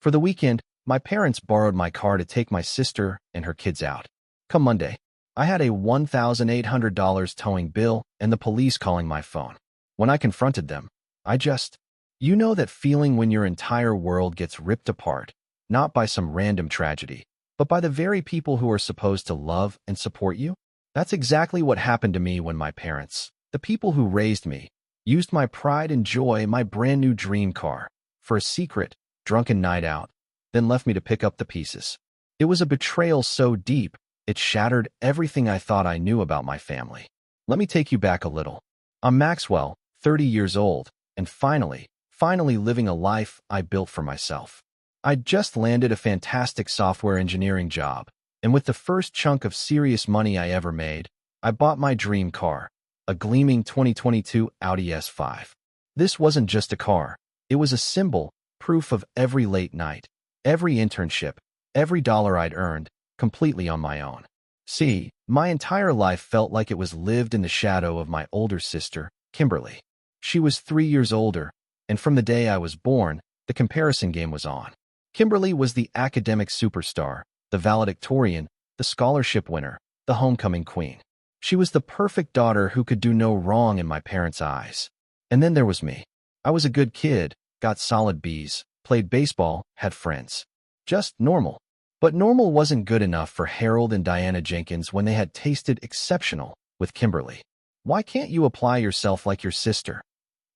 For the weekend, my parents borrowed my car to take my sister and her kids out. Come Monday, I had a $1,800 towing bill and the police calling my phone. When I confronted them, you know that feeling when your entire world gets ripped apart, not by some random tragedy, but by the very people who are supposed to love and support you? That's exactly what happened to me when my parents, the people who raised me, used my pride and joy, my brand new dream car, for a secret, drunken night out, then left me to pick up the pieces. It was a betrayal so deep, it shattered everything I thought I knew about my family. Let me take you back a little. I'm Maxwell, 30 years old, and finally living a life I built for myself. I'd just landed a fantastic software engineering job, and with the first chunk of serious money I ever made, I bought my dream car, a gleaming 2022 Audi S5. This wasn't just a car, it was a symbol, proof of every late night, every internship, every dollar I'd earned, completely on my own. See, my entire life felt like it was lived in the shadow of my older sister, Kimberly. She was 3 years older, and from the day I was born, the comparison game was on. Kimberly was the academic superstar, the valedictorian, the scholarship winner, the homecoming queen. She was the perfect daughter who could do no wrong in my parents' eyes. And then there was me. I was a good kid, got solid B's, played baseball, had friends. Just normal. But normal wasn't good enough for Harold and Diana Jenkins when they had tasted exceptional with Kimberly. Why can't you apply yourself like your sister?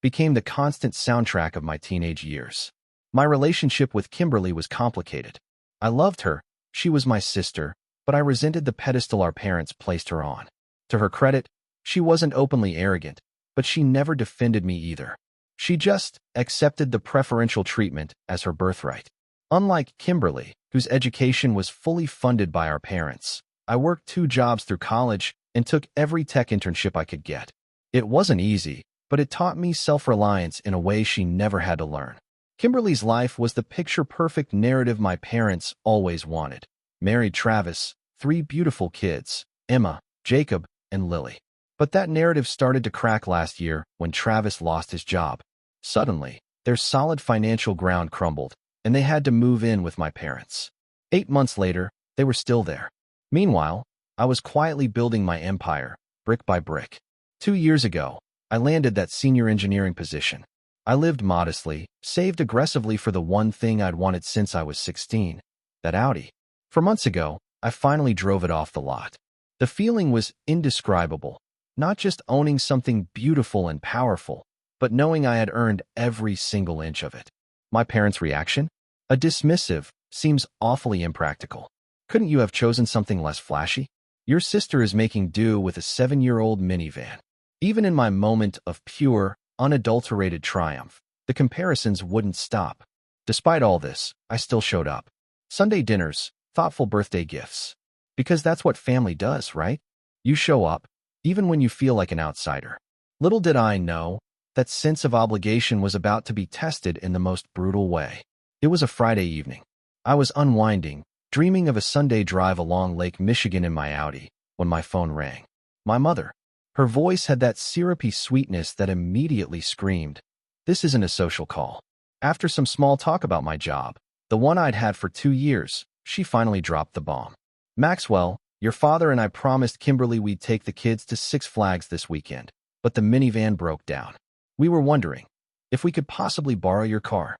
Became the constant soundtrack of my teenage years. My relationship with Kimberly was complicated. I loved her, she was my sister, but I resented the pedestal our parents placed her on. To her credit, she wasn't openly arrogant, but she never defended me either. She just accepted the preferential treatment as her birthright. Unlike Kimberly, whose education was fully funded by our parents, I worked 2 jobs through college and took every tech internship I could get. It wasn't easy, but it taught me self-reliance in a way she never had to learn. Kimberly's life was the picture-perfect narrative my parents always wanted. Married Travis, 3 beautiful kids, Emma, Jacob, and Lily. But that narrative started to crack last year when Travis lost his job. Suddenly, their solid financial ground crumbled, and they had to move in with my parents. 8 months later, they were still there. Meanwhile, I was quietly building my empire, brick by brick. 2 years ago, I landed that senior engineering position. I lived modestly, saved aggressively for the one thing I'd wanted since I was 16, that Audi. 4 months ago, I finally drove it off the lot. The feeling was indescribable, not just owning something beautiful and powerful, but knowing I had earned every single inch of it. My parents' reaction? A dismissive, seems awfully impractical. Couldn't you have chosen something less flashy? Your sister is making do with a 7-year-old minivan. Even in my moment of pure, unadulterated triumph, the comparisons wouldn't stop. Despite all this, I still showed up. Sunday dinners, thoughtful birthday gifts. Because that's what family does, right? You show up, even when you feel like an outsider. Little did I know, that sense of obligation was about to be tested in the most brutal way. It was a Friday evening. I was unwinding, dreaming of a Sunday drive along Lake Michigan in my Audi, when my phone rang. My mother. Her voice had that syrupy sweetness that immediately screamed, "This isn't a social call." After some small talk about my job, the one I'd had for 2 years, she finally dropped the bomb. "Maxwell, your father and I promised Kimberly we'd take the kids to Six Flags this weekend, but the minivan broke down. We were wondering if we could possibly borrow your car."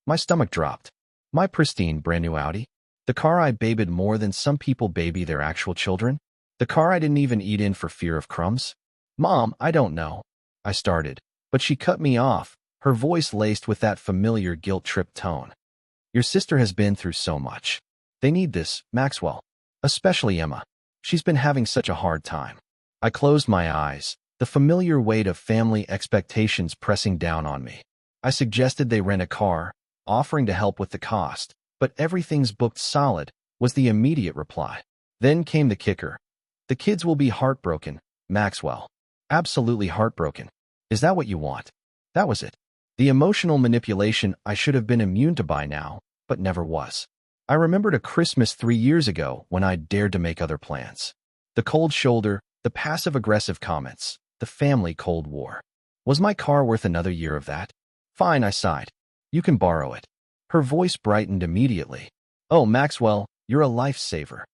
My stomach dropped. My pristine brand new Audi? The car I babied more than some people baby their actual children? The car I didn't even eat in for fear of crumbs? "Mom, I don't know," I started, but she cut me off, her voice laced with that familiar guilt-tripped tone. "Your sister has been through so much. They need this, Maxwell. Especially Emma. She's been having such a hard time." I closed my eyes, the familiar weight of family expectations pressing down on me. I suggested they rent a car, offering to help with the cost, but "everything's booked solid," was the immediate reply. Then came the kicker. "The kids will be heartbroken, Maxwell. Absolutely heartbroken. Is that what you want?" That was it. The emotional manipulation I should have been immune to by now, but never was. I remembered a Christmas 3 years ago when I dared to make other plans. The cold shoulder, the passive-aggressive comments, the family Cold War. Was my car worth another year of that? "Fine," I sighed. "You can borrow it." Her voice brightened immediately. "Oh, Maxwell, you're a lifesaver.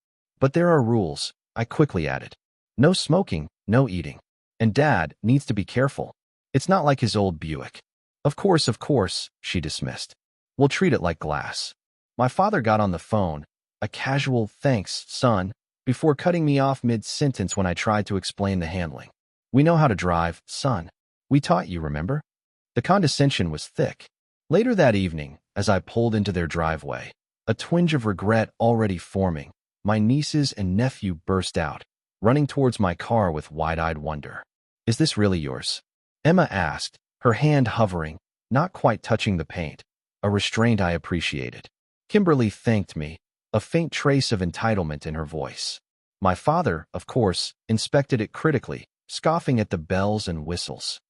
But there are rules," I quickly added. "No smoking, no eating. And Dad needs to be careful. It's not like his old Buick." Of course, she dismissed. "We'll treat it like glass." My father got on the phone, a casual "thanks, son," before cutting me off mid-sentence when I tried to explain the handling. "We know how to drive, son. We taught you, remember?" The condescension was thick. Later that evening, as I pulled into their driveway, a twinge of regret already forming, my nieces and nephew burst out, running towards my car with wide-eyed wonder. "Is this really yours?" Emma asked, her hand hovering, not quite touching the paint, a restraint I appreciated. Kimberly thanked me, a faint trace of entitlement in her voice. My father, of course, inspected it critically, scoffing at the bells and whistles.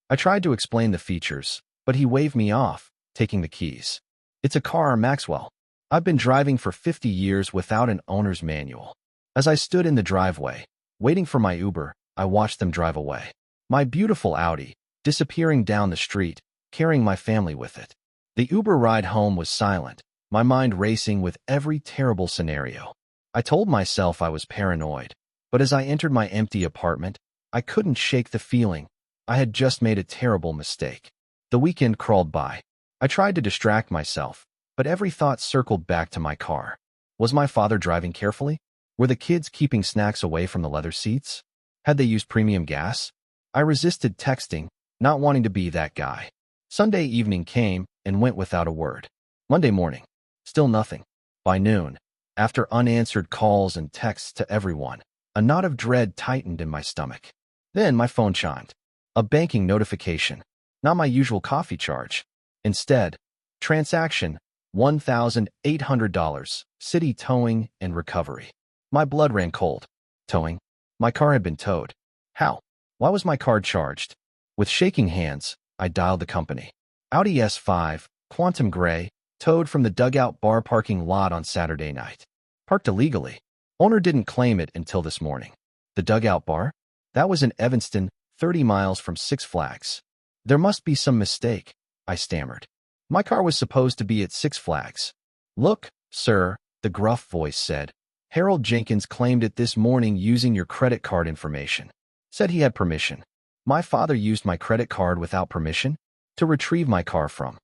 I tried to explain the features, but he waved me off, taking the keys. "It's a car, Maxwell. I've been driving for 50 years without an owner's manual." As I stood in the driveway, waiting for my Uber, I watched them drive away. My beautiful Audi, disappearing down the street, carrying my family with it. The Uber ride home was silent, my mind racing with every terrible scenario. I told myself I was paranoid, but as I entered my empty apartment, I couldn't shake the feeling I had just made a terrible mistake. The weekend crawled by. I tried to distract myself, but every thought circled back to my car. Was my father driving carefully? Were the kids keeping snacks away from the leather seats? Had they used premium gas? I resisted texting, not wanting to be that guy. Sunday evening came and went without a word. Monday morning, still nothing. By noon, after unanswered calls and texts to everyone, a knot of dread tightened in my stomach. Then my phone chimed. A banking notification. Not my usual coffee charge. Instead, transaction, $1,800, city towing and recovery. My blood ran cold. Towing? My car had been towed. How? Why was my card charged? With shaking hands, I dialed the company. Audi S5, Quantum Gray, towed from the Dugout Bar parking lot on Saturday night. Parked illegally. Owner didn't claim it until this morning. The Dugout Bar? That was in Evanston, 30 miles from Six Flags. There must be some mistake, I stammered. My car was supposed to be at Six Flags. Look, sir, the gruff voice said. Harold Jenkins claimed it this morning using your credit card information. Said he had permission. My father used my credit card without permission to retrieve my car from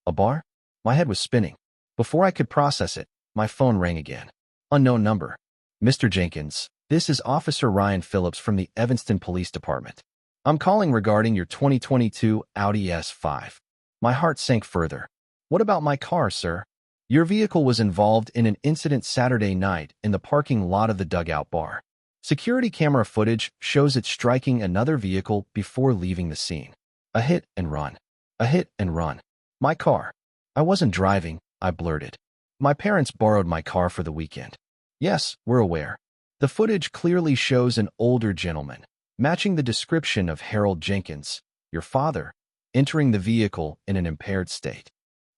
a bar? My head was spinning. Before I could process it, my phone rang again. Unknown number. Mr. Jenkins, this is Officer Ryan Phillips from the Evanston Police Department. I'm calling regarding your 2022 Audi S5. My heart sank further. What about my car, sir? Your vehicle was involved in an incident Saturday night in the parking lot of the Dugout Bar. Security camera footage shows it striking another vehicle before leaving the scene. A hit and run. A hit and run. My car. I wasn't driving, I blurted. My parents borrowed my car for the weekend. Yes, we're aware. The footage clearly shows an older gentleman, matching the description of Harold Jenkins, your father, entering the vehicle in an impaired state.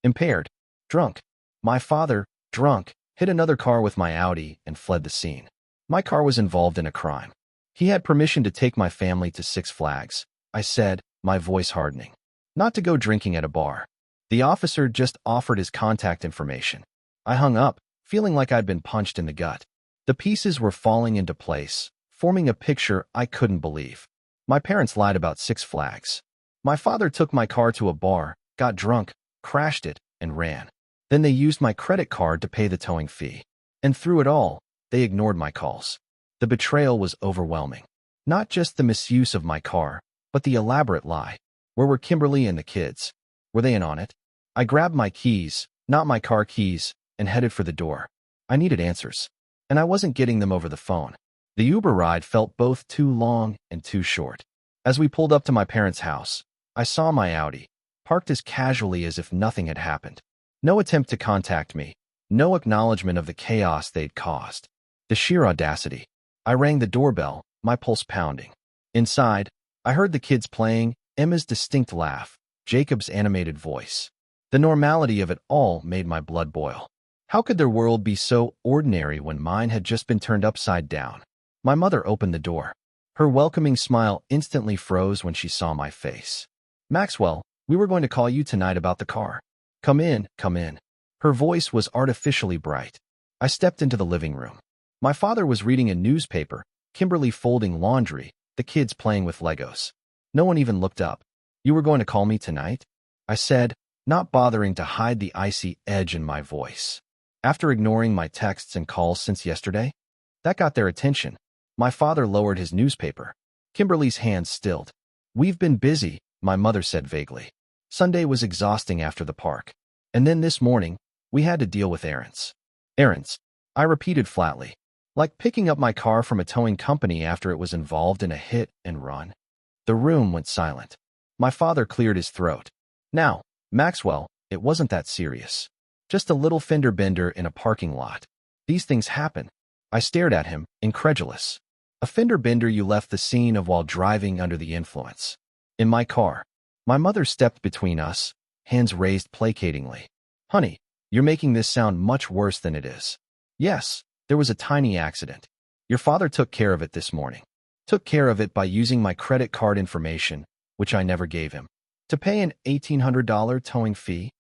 Impaired. Drunk. My father, drunk, hit another car with my Audi and fled the scene. My car was involved in a crime. He had permission to take my family to Six Flags, I said, my voice hardening. Not to go drinking at a bar. The officer just offered his contact information. I hung up, feeling like I'd been punched in the gut. The pieces were falling into place, forming a picture I couldn't believe. My parents lied about Six Flags. My father took my car to a bar, got drunk, crashed it, and ran. Then they used my credit card to pay the towing fee. And through it all, they ignored my calls. The betrayal was overwhelming. Not just the misuse of my car, but the elaborate lie. Where were Kimberly and the kids? Were they in on it? I grabbed my keys, not my car keys, and headed for the door. I needed answers. And I wasn't getting them over the phone. The Uber ride felt both too long and too short. As we pulled up to my parents' house, I saw my Audi, parked as casually as if nothing had happened. No attempt to contact me. No acknowledgement of the chaos they'd caused. The sheer audacity. I rang the doorbell, my pulse pounding. Inside, I heard the kids playing, Emma's distinct laugh, Jacob's animated voice. The normality of it all made my blood boil. How could their world be so ordinary when mine had just been turned upside down? My mother opened the door. Her welcoming smile instantly froze when she saw my face. Maxwell, we were going to call you tonight about the car. Come in, come in. Her voice was artificially bright. I stepped into the living room. My father was reading a newspaper, Kimberly folding laundry, the kids playing with Legos. No one even looked up. "You were going to call me tonight?" I said, not bothering to hide the icy edge in my voice. After ignoring my texts and calls since yesterday? That got their attention. My father lowered his newspaper. Kimberly's hands stilled. "We've been busy," my mother said vaguely. "Sunday was exhausting after the park. And then this morning, we had to deal with errands." "Errands," I repeated flatly. "Like picking up my car from a towing company after it was involved in a hit and run." The room went silent. My father cleared his throat. "Now, Maxwell, it wasn't that serious. Just a little fender bender in a parking lot. These things happen." I stared at him, incredulous. "A fender bender you left the scene of while driving under the influence." "In my car." My mother stepped between us, hands raised placatingly. "Honey, you're making this sound much worse than it is." "Yes, there was a tiny accident. Your father took care of it this morning. Took care of it by using my credit card information, which I never gave him, to pay an $1,800 towing fee."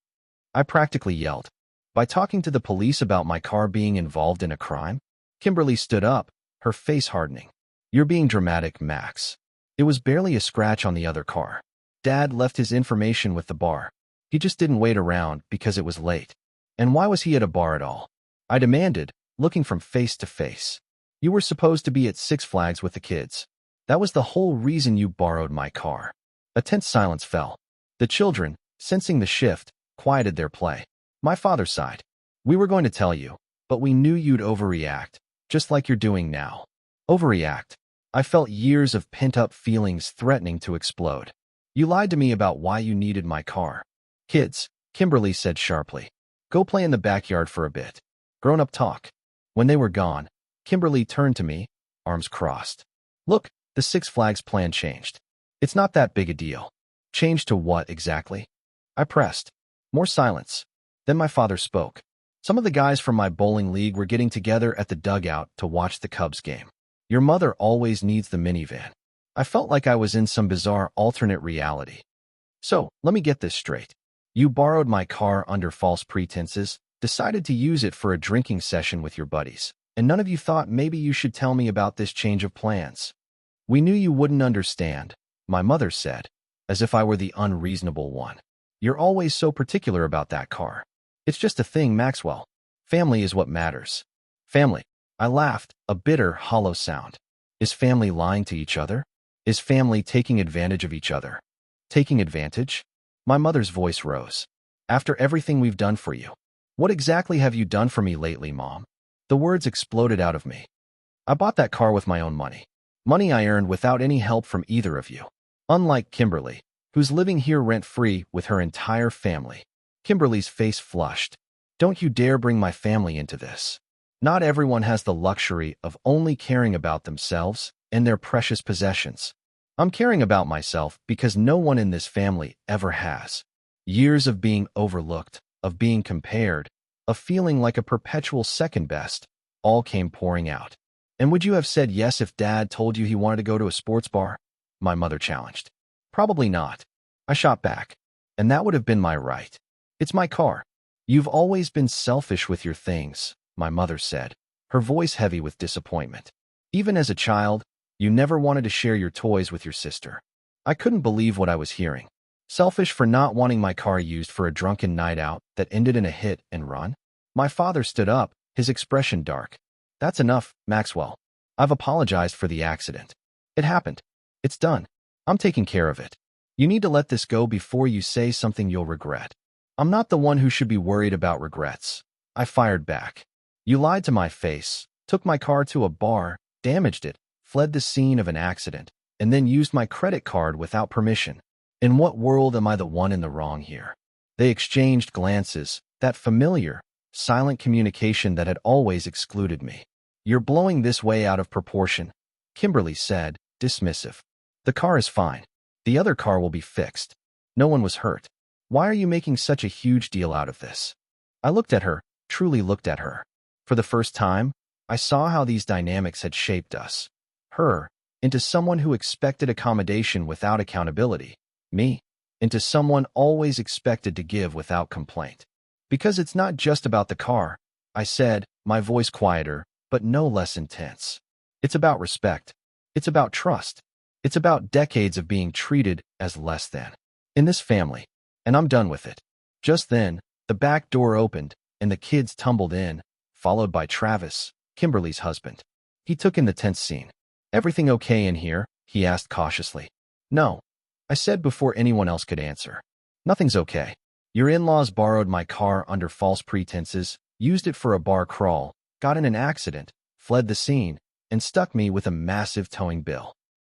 I practically yelled. "By talking to the police about my car being involved in a crime?" Kimberly stood up, her face hardening. "You're being dramatic, Max. It was barely a scratch on the other car. Dad left his information with the bar. He just didn't wait around because it was late." "And why was he at a bar at all?" I demanded, looking from face to face. "You were supposed to be at Six Flags with the kids. That was the whole reason you borrowed my car." A tense silence fell. The children, sensing the shift, quieted their play. My father sighed. "We were going to tell you, but we knew you'd overreact, just like you're doing now." Overreact. I felt years of pent-up feelings threatening to explode. "You lied to me about why you needed my car." "Kids," Kimberly said sharply. "Go play in the backyard for a bit. Grown-up talk." When they were gone, Kimberly turned to me, arms crossed. "Look, the Six Flags plan changed. It's not that big a deal." "Changed to what exactly?" I pressed. More silence. Then my father spoke. "Some of the guys from my bowling league were getting together at the dugout to watch the Cubs game. Your mother always needs the minivan." I felt like I was in some bizarre alternate reality. "So, let me get this straight. You borrowed my car under false pretenses, decided to use it for a drinking session with your buddies, and none of you thought maybe you should tell me about this change of plans." "We knew you wouldn't understand," my mother said, as if I were the unreasonable one. "You're always so particular about that car. It's just a thing, Maxwell. Family is what matters." "Family." I laughed, a bitter, hollow sound. Is family lying to each other? Is family taking advantage of each other? Taking advantage? My mother's voice rose. "After everything we've done for you. What exactly have you done for me lately, Mom?" The words exploded out of me. "I bought that car with my own money. Money I earned without any help from either of you. Unlike Kimberly, who's living here rent-free with her entire family." Kimberly's face flushed. "Don't you dare bring my family into this. Not everyone has the luxury of only caring about themselves and their precious possessions. I'm caring about myself because no one in this family ever has. Years of being overlooked, of being compared, of feeling like a perpetual second best, all came pouring out." "And would you have said yes if Dad told you he wanted to go to a sports bar?" my mother challenged. "Probably not." I shot back. "And that would have been my right. It's my car." "You've always been selfish with your things," my mother said, her voice heavy with disappointment. "Even as a child, you never wanted to share your toys with your sister." I couldn't believe what I was hearing. Selfish for not wanting my car used for a drunken night out that ended in a hit and run? My father stood up, his expression dark. "That's enough, Maxwell. I've apologized for the accident. It happened. It's done. I'm taking care of it. You need to let this go before you say something you'll regret." "I'm not the one who should be worried about regrets." I fired back. "You lied to my face, took my car to a bar, damaged it, fled the scene of an accident, and then used my credit card without permission. In what world am I the one in the wrong here?" They exchanged glances, that familiar, silent communication that had always excluded me. "You're blowing this way out of proportion," Kimberly said, dismissive. "The car is fine. The other car will be fixed. No one was hurt. Why are you making such a huge deal out of this?" I looked at her, truly looked at her. For the first time, I saw how these dynamics had shaped us. Her, into someone who expected accommodation without accountability. Me, into someone always expected to give without complaint. Because it's not just about the car, I said, my voice quieter, but no less intense. It's about respect. It's about trust. It's about decades of being treated as less than in this family, and I'm done with it. Just then, the back door opened, and the kids tumbled in, followed by Travis, Kimberly's husband. He took in the tense scene. "Everything okay in here?" he asked cautiously. "No," I said before anyone else could answer. "Nothing's okay. Your in-laws borrowed my car under false pretenses, used it for a bar crawl, got in an accident, fled the scene, and stuck me with a massive towing bill."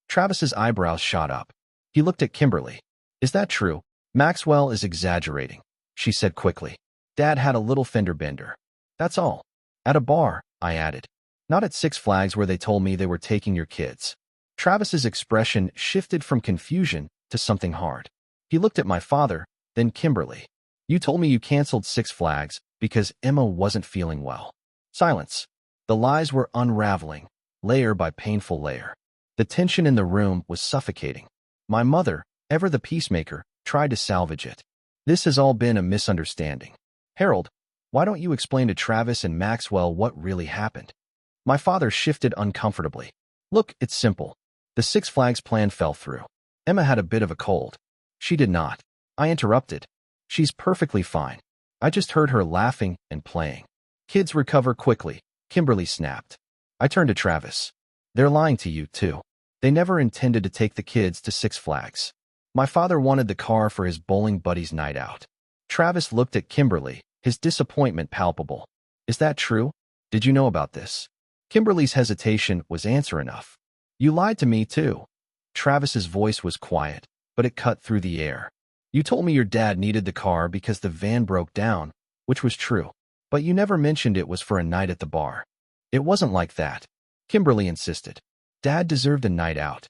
Travis's eyebrows shot up. He looked at Kimberly. "Is that true?" "Maxwell is exaggerating," she said quickly. "Dad had a little fender bender. That's all. At a bar," I added. "Not at Six Flags where they told me they were taking your kids." Travis's expression shifted from confusion to something hard. He looked at my father, then Kimberly. "You told me you canceled Six Flags because Emma wasn't feeling well." Silence. The lies were unraveling, layer by painful layer. The tension in the room was suffocating. My mother, ever the peacemaker, tried to salvage it. "This has all been a misunderstanding. Harold, why don't you explain to Travis and Maxwell what really happened?" My father shifted uncomfortably. "Look, it's simple. The Six Flags plan fell through. Emma had a bit of a cold." "She did not," I interrupted. "She's perfectly fine. I just heard her laughing and playing." "Kids recover quickly," Kimberly snapped. I turned to Travis. "They're lying to you, too. They never intended to take the kids to Six Flags. My father wanted the car for his bowling buddy's night out." Travis looked at Kimberly, his disappointment palpable. "Is that true? Did you know about this?" Kimberly's hesitation was answer enough. "You lied to me, too." Travis's voice was quiet, but it cut through the air. "You told me your dad needed the car because the van broke down, which was true. But you never mentioned it was for a night at the bar." "It wasn't like that," Kimberly insisted. "Dad deserved a night out."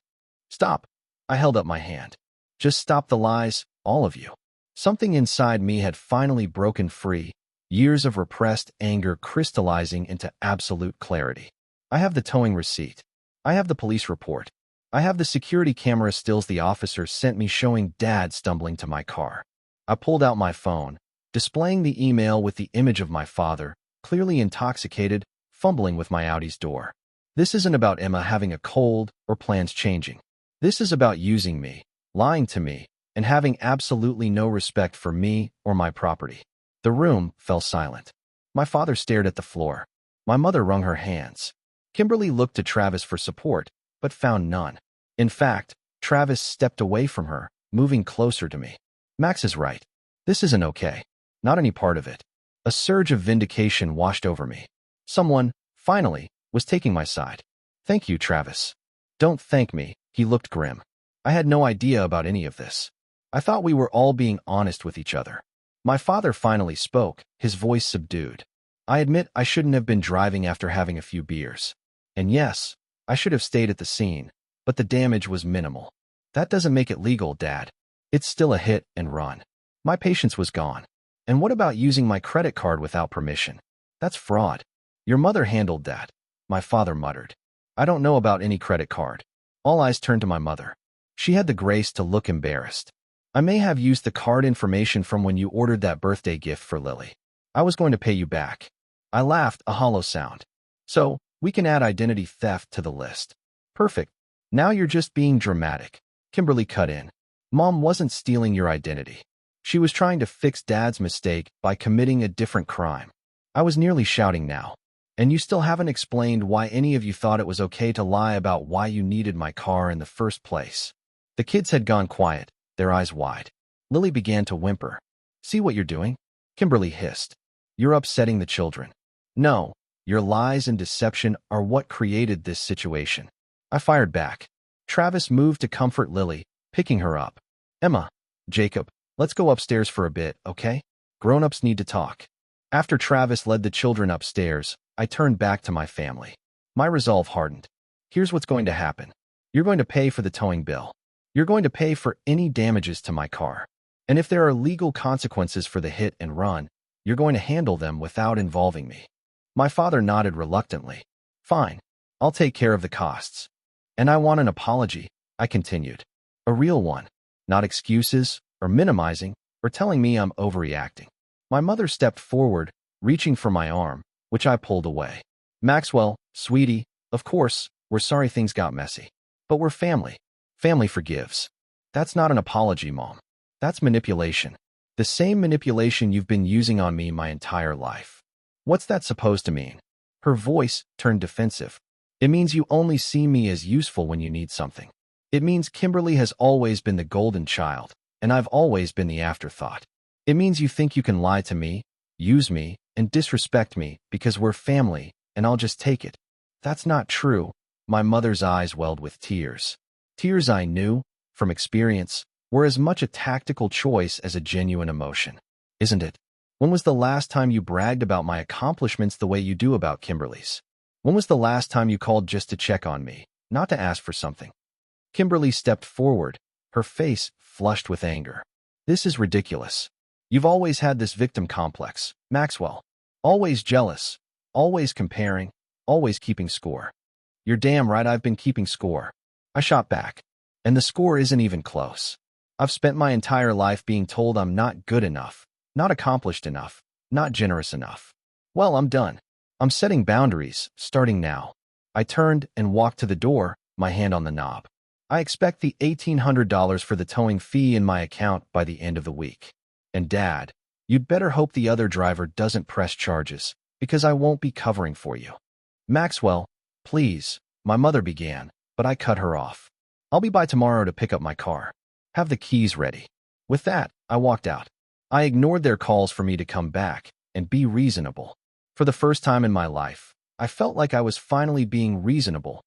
"Stop." I held up my hand. "Just stop the lies, all of you." Something inside me had finally broken free, years of repressed anger crystallizing into absolute clarity. I have the towing receipt. I have the police report. I have the security camera stills the officer sent me showing Dad stumbling to my car. I pulled out my phone, displaying the email with the image of my father, clearly intoxicated, fumbling with my Audi's door. This isn't about Emma having a cold or plans changing. This is about using me, lying to me, and having absolutely no respect for me or my property. The room fell silent. My father stared at the floor. My mother wrung her hands. Kimberly looked to Travis for support, but found none. In fact, Travis stepped away from her, moving closer to me. "Max is right. This isn't okay. Not any part of it." A surge of vindication washed over me. Someone, finally, was taking my side. "Thank you, Travis." "Don't thank me," he looked grim. "I had no idea about any of this. I thought we were all being honest with each other." My father finally spoke, his voice subdued. "I admit I shouldn't have been driving after having a few beers. And yes, I should have stayed at the scene, but the damage was minimal. That doesn't make it legal, Dad. It's still a hit and run. My patience was gone. And what about using my credit card without permission? That's fraud. Your mother handled that," my father muttered. "I don't know about any credit card." All eyes turned to my mother. She had the grace to look embarrassed. "I may have used the card information from when you ordered that birthday gift for Lily. I was going to pay you back." I laughed, a hollow sound. "So, we can add identity theft to the list." "Perfect. Now you're just being dramatic." Kimberly cut in. "Mom wasn't stealing your identity. She was trying to fix Dad's mistake by committing a different crime." I was nearly shouting now. "And you still haven't explained why any of you thought it was okay to lie about why you needed my car in the first place." The kids had gone quiet, their eyes wide. Lily began to whimper. "See what you're doing?" Kimberly hissed. "You're upsetting the children." "No, your lies and deception are what created this situation." I fired back. Travis moved to comfort Lily, picking her up. "Emma, Jacob, let's go upstairs for a bit, okay? Grown-ups need to talk." After Travis led the children upstairs, I turned back to my family. My resolve hardened. "Here's what's going to happen. You're going to pay for the towing bill. You're going to pay for any damages to my car. And if there are legal consequences for the hit and run, you're going to handle them without involving me." My father nodded reluctantly. "Fine. I'll take care of the costs. And I want an apology," I continued. "A real one. Not excuses, or minimizing, or telling me I'm overreacting. My mother stepped forward, reaching for my arm, which I pulled away. Maxwell, sweetie, of course, we're sorry things got messy. But we're family. Family forgives. That's not an apology, Mom. That's manipulation. The same manipulation you've been using on me my entire life. What's that supposed to mean? Her voice turned defensive. It means you only see me as useful when you need something. It means Kimberly has always been the golden child, and I've always been the afterthought. It means you think you can lie to me, use me, and disrespect me because we're family, and I'll just take it. That's not true. My mother's eyes welled with tears. Tears I knew, from experience, were as much a tactical choice as a genuine emotion. Isn't it? When was the last time you bragged about my accomplishments the way you do about Kimberly's? When was the last time you called just to check on me, not to ask for something? Kimberly stepped forward, her face flushed with anger. This is ridiculous. You've always had this victim complex, Maxwell. Always jealous, always comparing, always keeping score. You're damn right I've been keeping score. I shot back. And the score isn't even close. I've spent my entire life being told I'm not good enough, not accomplished enough, not generous enough. Well, I'm done. I'm setting boundaries, starting now. I turned and walked to the door, my hand on the knob. I expect the $1,800 for the towing fee in my account by the end of the week. And Dad, you'd better hope the other driver doesn't press charges, because I won't be covering for you. Maxwell, please, my mother began, but I cut her off. I'll be by tomorrow to pick up my car. Have the keys ready. With that, I walked out. I ignored their calls for me to come back and be reasonable. For the first time in my life, I felt like I was finally being reasonable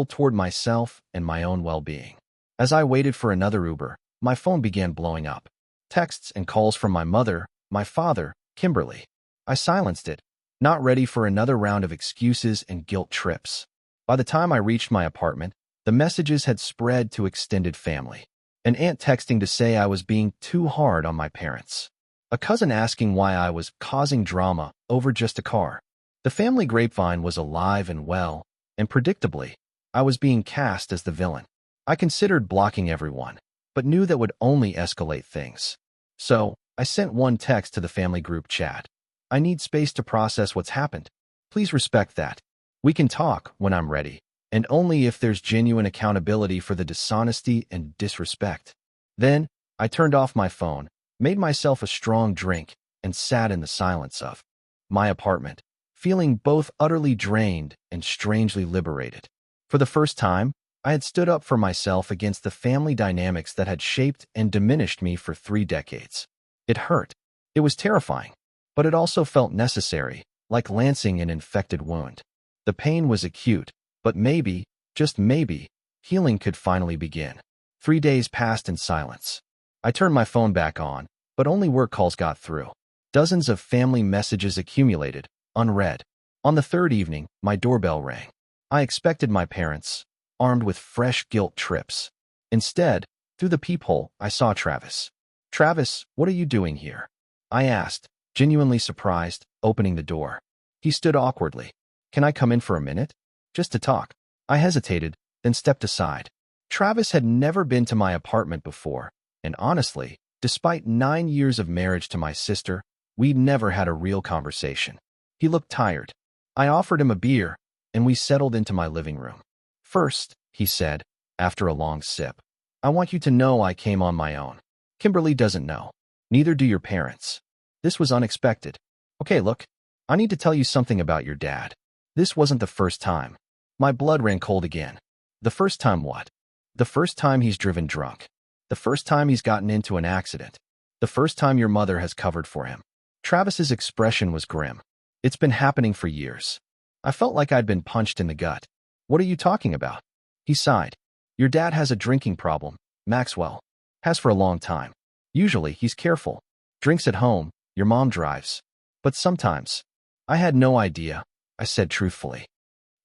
toward myself and my own well-being. As I waited for another Uber, my phone began blowing up. Texts and calls from my mother, my father, Kimberly. I silenced it, not ready for another round of excuses and guilt trips. By the time I reached my apartment, the messages had spread to extended family. An aunt texting to say I was being too hard on my parents. A cousin asking why I was causing drama over just a car. The family grapevine was alive and well, and predictably, I was being cast as the villain. I considered blocking everyone, but knew that would only escalate things. So, I sent one text to the family group chat. I need space to process what's happened. Please respect that. We can talk when I'm ready, and only if there's genuine accountability for the dishonesty and disrespect. Then, I turned off my phone, made myself a strong drink, and sat in the silence of my apartment, feeling both utterly drained and strangely liberated. For the first time, I had stood up for myself against the family dynamics that had shaped and diminished me for 3 decades. It hurt. It was terrifying, but it also felt necessary, like lancing an infected wound. The pain was acute, but maybe, just maybe, healing could finally begin. 3 days passed in silence. I turned my phone back on, but only work calls got through. Dozens of family messages accumulated, unread. On the 3rd evening, my doorbell rang. I expected my parents, armed with fresh guilt trips. Instead, through the peephole, I saw Travis. "Travis, what are you doing here?" I asked, genuinely surprised, opening the door. He stood awkwardly. "Can I come in for a minute? Just to talk." I hesitated, then stepped aside. Travis had never been to my apartment before, and honestly, despite 9 years of marriage to my sister, we'd never had a real conversation. He looked tired. I offered him a beer, and we settled into my living room. "First," he said, after a long sip, "I want you to know I came on my own. Kimberly doesn't know. Neither do your parents. This was unexpected. Okay, look, I need to tell you something about your dad. This wasn't the first time." My blood ran cold again. The first time what? The first time he's driven drunk. The first time he's gotten into an accident. The first time your mother has covered for him. Travis's expression was grim. "It's been happening for years." I felt like I'd been punched in the gut. "What are you talking about?" He sighed. "Your dad has a drinking problem, Maxwell. Has for a long time. Usually, he's careful. Drinks at home, your mom drives. But sometimes." I had no idea, I said truthfully.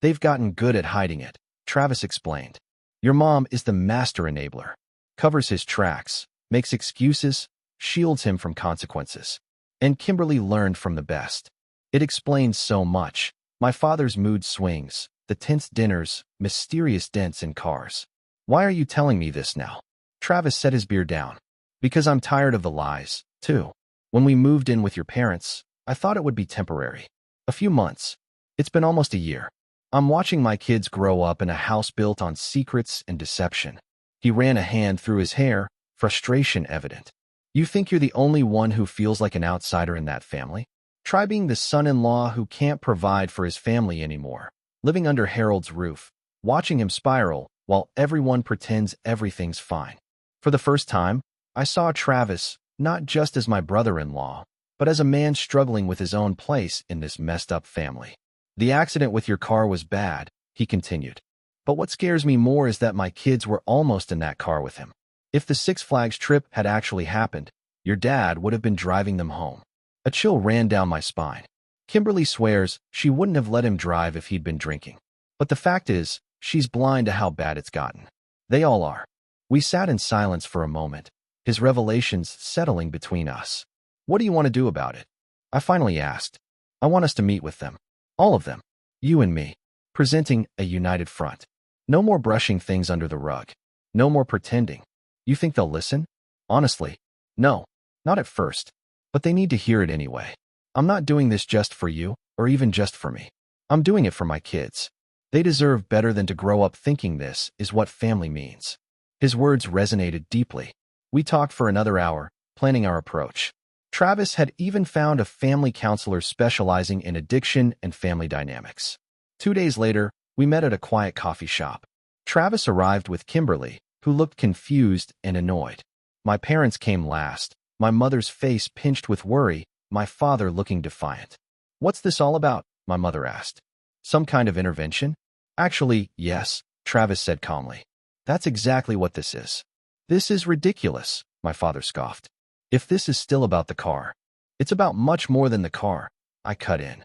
"They've gotten good at hiding it," Travis explained. "Your mom is the master enabler. Covers his tracks, makes excuses, shields him from consequences. And Kimberly learned from the best. It explains so much. My father's mood swings, the tense dinners, mysterious dents in cars. Why are you telling me this now?" Travis set his beer down. "Because I'm tired of the lies, too. When we moved in with your parents, I thought it would be temporary. A few months. It's been almost a year. I'm watching my kids grow up in a house built on secrets and deception." He ran a hand through his hair, frustration evident. "You think you're the only one who feels like an outsider in that family? Try being the son-in-law who can't provide for his family anymore, living under Harold's roof, watching him spiral while everyone pretends everything's fine." For the first time, I saw Travis not just as my brother-in-law, but as a man struggling with his own place in this messed-up family. "The accident with your car was bad," he continued. "But what scares me more is that my kids were almost in that car with him. If the Six Flags trip had actually happened, your dad would have been driving them home." A chill ran down my spine. Kimberly swears she wouldn't have let him drive if he'd been drinking. But the fact is, she's blind to how bad it's gotten. They all are. We sat in silence for a moment, his revelations settling between us. "What do you want to do about it?" I finally asked. "I want us to meet with them. All of them. You and me. Presenting a united front. No more brushing things under the rug. No more pretending." "You think they'll listen?" "Honestly, no. Not at first. But they need to hear it anyway. I'm not doing this just for you, or even just for me. I'm doing it for my kids. They deserve better than to grow up thinking this is what family means." His words resonated deeply. We talked for another hour, planning our approach. Travis had even found a family counselor specializing in addiction and family dynamics. 2 days later, we met at a quiet coffee shop. Travis arrived with Kimberly, who looked confused and annoyed. My parents came last, my mother's face pinched with worry, my father looking defiant. "What's this all about?" my mother asked. "Some kind of intervention?" "Actually, yes," Travis said calmly. "That's exactly what this is." "This is ridiculous," my father scoffed. "If this is still about the car, it's about much more than the car," I cut in.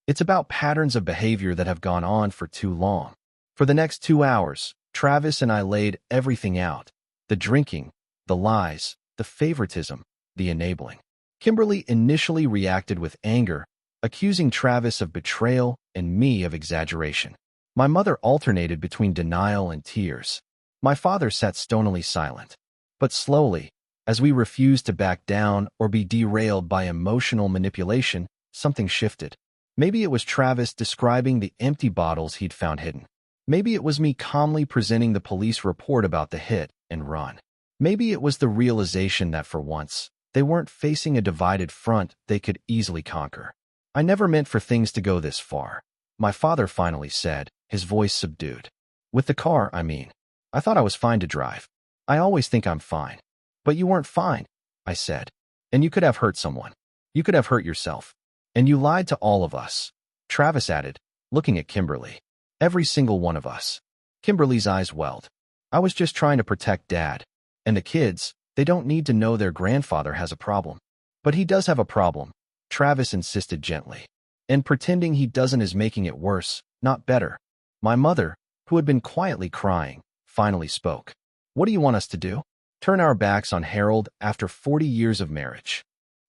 "It's about patterns of behavior that have gone on for too long." For the next 2 hours, Travis and I laid everything out. The drinking, the lies, the favoritism, the enabling. Kimberly initially reacted with anger, accusing Travis of betrayal and me of exaggeration. My mother alternated between denial and tears. My father sat stonily silent. But slowly, as we refused to back down or be derailed by emotional manipulation, something shifted. Maybe it was Travis describing the empty bottles he'd found hidden. Maybe it was me calmly presenting the police report about the hit and run. Maybe it was the realization that for once, they weren't facing a divided front they could easily conquer. "I never meant for things to go this far," my father finally said, his voice subdued. "With the car, I mean. I thought I was fine to drive. I always think I'm fine." "But you weren't fine," I said. "And you could have hurt someone. You could have hurt yourself. And you lied to all of us," Travis added, looking at Kimberly. "Every single one of us." Kimberly's eyes welled. "I was just trying to protect Dad. And the kids, they don't need to know their grandfather has a problem." "But he does have a problem," Travis insisted gently. "And pretending he doesn't is making it worse, not better." My mother, who had been quietly crying, finally spoke. "What do you want us to do? Turn our backs on Harold after 40 years of marriage?"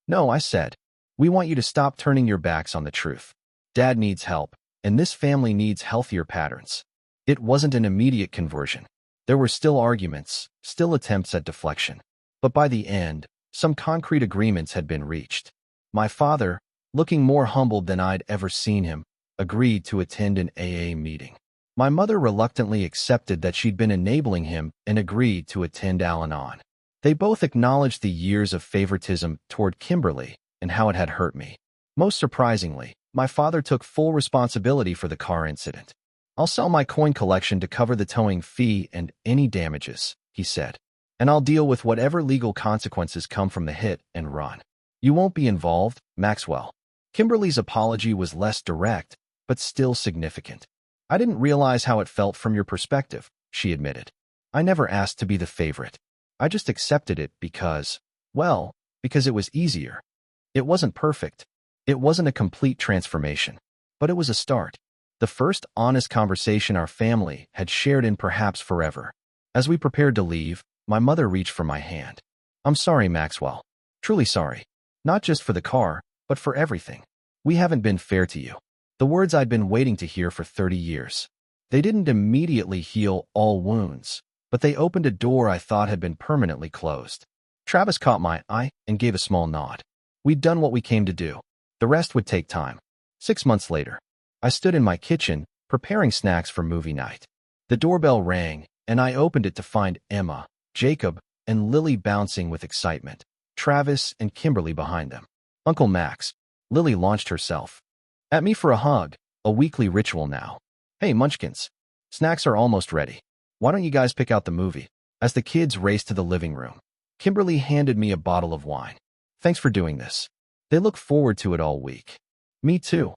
"No," I said. "We want you to stop turning your backs on the truth. Dad needs help, and this family needs healthier patterns." It wasn't an immediate conversion. There were still arguments, still attempts at deflection. But by the end, some concrete agreements had been reached. My father, looking more humbled than I'd ever seen him, agreed to attend an AA meeting. My mother reluctantly accepted that she'd been enabling him and agreed to attend Al-Anon. They both acknowledged the years of favoritism toward Kimberly and how it had hurt me. Most surprisingly, my father took full responsibility for the car incident. "I'll sell my coin collection to cover the towing fee and any damages," he said. "And I'll deal with whatever legal consequences come from the hit and run. You won't be involved, Maxwell." Kimberly's apology was less direct, but still significant. "I didn't realize how it felt from your perspective," she admitted. "I never asked to be the favorite. I just accepted it because it was easier. It wasn't perfect. It wasn't a complete transformation. But it was a start. The first honest conversation our family had shared in perhaps forever." As we prepared to leave, my mother reached for my hand. "I'm sorry, Maxwell. Truly sorry. Not just for the car, but for everything. We haven't been fair to you." The words I'd been waiting to hear for 30 years. They didn't immediately heal all wounds, but they opened a door I thought had been permanently closed. Travis caught my eye and gave a small nod. We'd done what we came to do. The rest would take time. 6 months later, I stood in my kitchen, preparing snacks for movie night. The doorbell rang, and I opened it to find Emma, Jacob, and Lily bouncing with excitement, Travis and Kimberly behind them. Uncle Max, Lily launched herself at me for a hug, a weekly ritual now. Hey, Munchkins, snacks are almost ready. Why don't you guys pick out the movie? As the kids raced to the living room, Kimberly handed me a bottle of wine. Thanks for doing this. They look forward to it all week. Me too,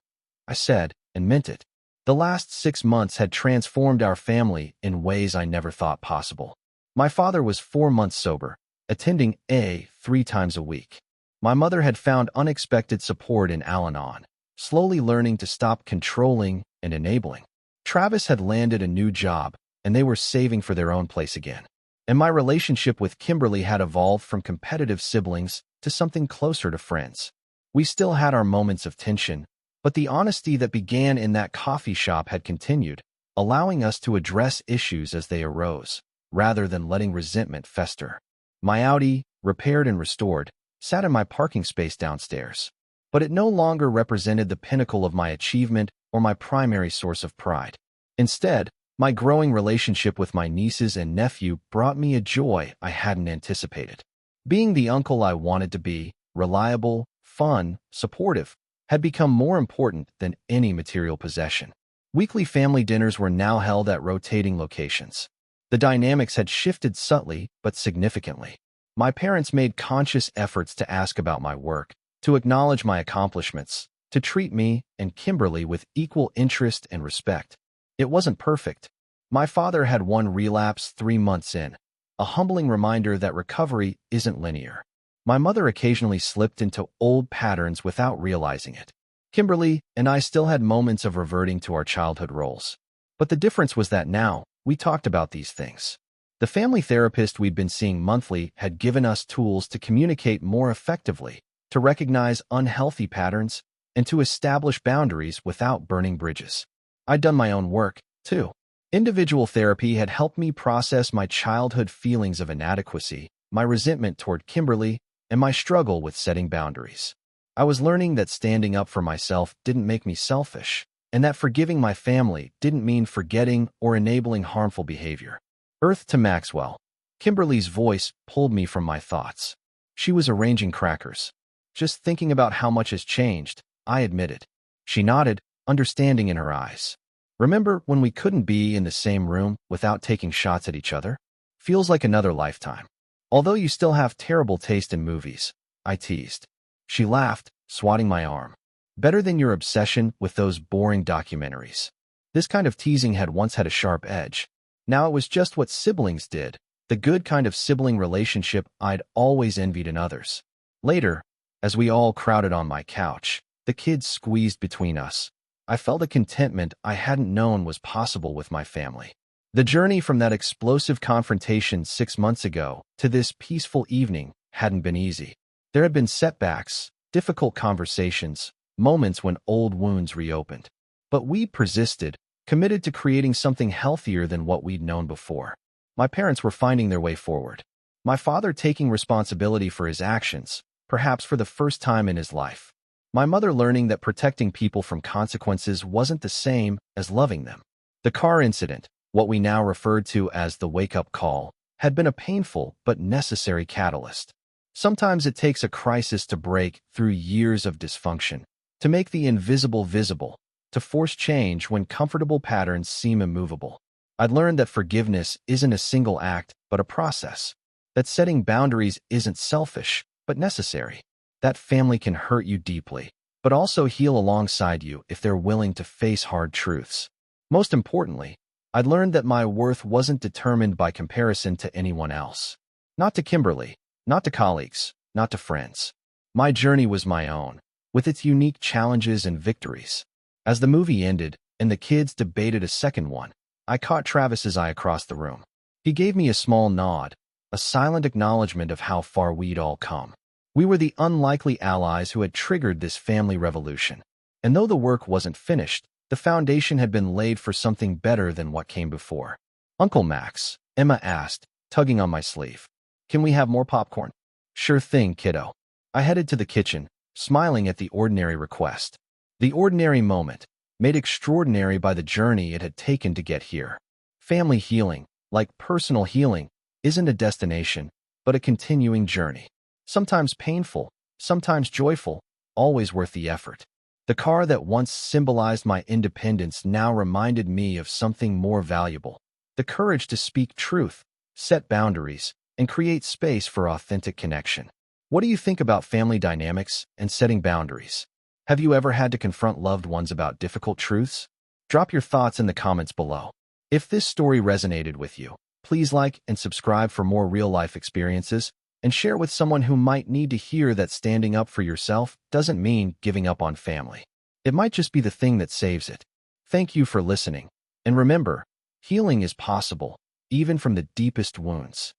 I said, and meant it. The last 6 months had transformed our family in ways I never thought possible. My father was 4 months sober, attending AA 3 times a week. My mother had found unexpected support in Al-Anon, slowly learning to stop controlling and enabling. Travis had landed a new job, and they were saving for their own place again. And my relationship with Kimberly had evolved from competitive siblings to something closer to friends. We still had our moments of tension, but the honesty that began in that coffee shop had continued, allowing us to address issues as they arose, rather than letting resentment fester. My Audi, repaired and restored, sat in my parking space downstairs, but it no longer represented the pinnacle of my achievement or my primary source of pride. Instead, my growing relationship with my nieces and nephew brought me a joy I hadn't anticipated. Being the uncle I wanted to be, reliable, fun, supportive, had become more important than any material possession. Weekly family dinners were now held at rotating locations. The dynamics had shifted subtly but significantly. My parents made conscious efforts to ask about my work, to acknowledge my accomplishments, to treat me and Kimberly with equal interest and respect. It wasn't perfect. My father had one relapse 3 months in, a humbling reminder that recovery isn't linear. My mother occasionally slipped into old patterns without realizing it. Kimberly and I still had moments of reverting to our childhood roles. But the difference was that now, we talked about these things. The family therapist we'd been seeing monthly had given us tools to communicate more effectively, to recognize unhealthy patterns, and to establish boundaries without burning bridges. I'd done my own work, too. Individual therapy had helped me process my childhood feelings of inadequacy, my resentment toward Kimberly, and my struggle with setting boundaries. I was learning that standing up for myself didn't make me selfish, and that forgiving my family didn't mean forgetting or enabling harmful behavior. Earth to Maxwell. Kimberly's voice pulled me from my thoughts. She was arranging crackers. Just thinking about how much has changed, I admitted. She nodded, understanding in her eyes. Remember when we couldn't be in the same room without taking shots at each other? Feels like another lifetime. Although you still have terrible taste in movies, I teased. She laughed, swatting my arm. Better than your obsession with those boring documentaries. This kind of teasing had once had a sharp edge. Now it was just what siblings did, the good kind of sibling relationship I'd always envied in others. Later, as we all crowded on my couch, the kids squeezed between us. I felt a contentment I hadn't known was possible with my family. The journey from that explosive confrontation 6 months ago to this peaceful evening hadn't been easy. There had been setbacks, difficult conversations, moments when old wounds reopened. But we persisted, committed to creating something healthier than what we'd known before. My parents were finding their way forward. My father taking responsibility for his actions, perhaps for the first time in his life. My mother learning that protecting people from consequences wasn't the same as loving them. The car incident, what we now referred to as the wake-up call, had been a painful but necessary catalyst. Sometimes it takes a crisis to break through years of dysfunction, to make the invisible visible, to force change when comfortable patterns seem immovable. I'd learned that forgiveness isn't a single act, but a process. That setting boundaries isn't selfish, but necessary. That family can hurt you deeply, but also heal alongside you if they're willing to face hard truths. Most importantly, I'd learned that my worth wasn't determined by comparison to anyone else. Not to Kimberly, not to colleagues, not to friends. My journey was my own, with its unique challenges and victories. As the movie ended, and the kids debated a second one, I caught Travis's eye across the room. He gave me a small nod, a silent acknowledgement of how far we'd all come. We were the unlikely allies who had triggered this family revolution. And though the work wasn't finished, the foundation had been laid for something better than what came before. Uncle Max, Emma asked, tugging on my sleeve. Can we have more popcorn? Sure thing, kiddo. I headed to the kitchen, smiling at the ordinary request. The ordinary moment, made extraordinary by the journey it had taken to get here. Family healing, like personal healing, isn't a destination, but a continuing journey. Sometimes painful, sometimes joyful, always worth the effort. The car that once symbolized my independence now reminded me of something more valuable: the courage to speak truth, set boundaries, and create space for authentic connection. What do you think about family dynamics and setting boundaries? Have you ever had to confront loved ones about difficult truths? Drop your thoughts in the comments below. If this story resonated with you, please like and subscribe for more real-life experiences, and share with someone who might need to hear that standing up for yourself doesn't mean giving up on family. It might just be the thing that saves it. Thank you for listening. And remember, healing is possible, even from the deepest wounds.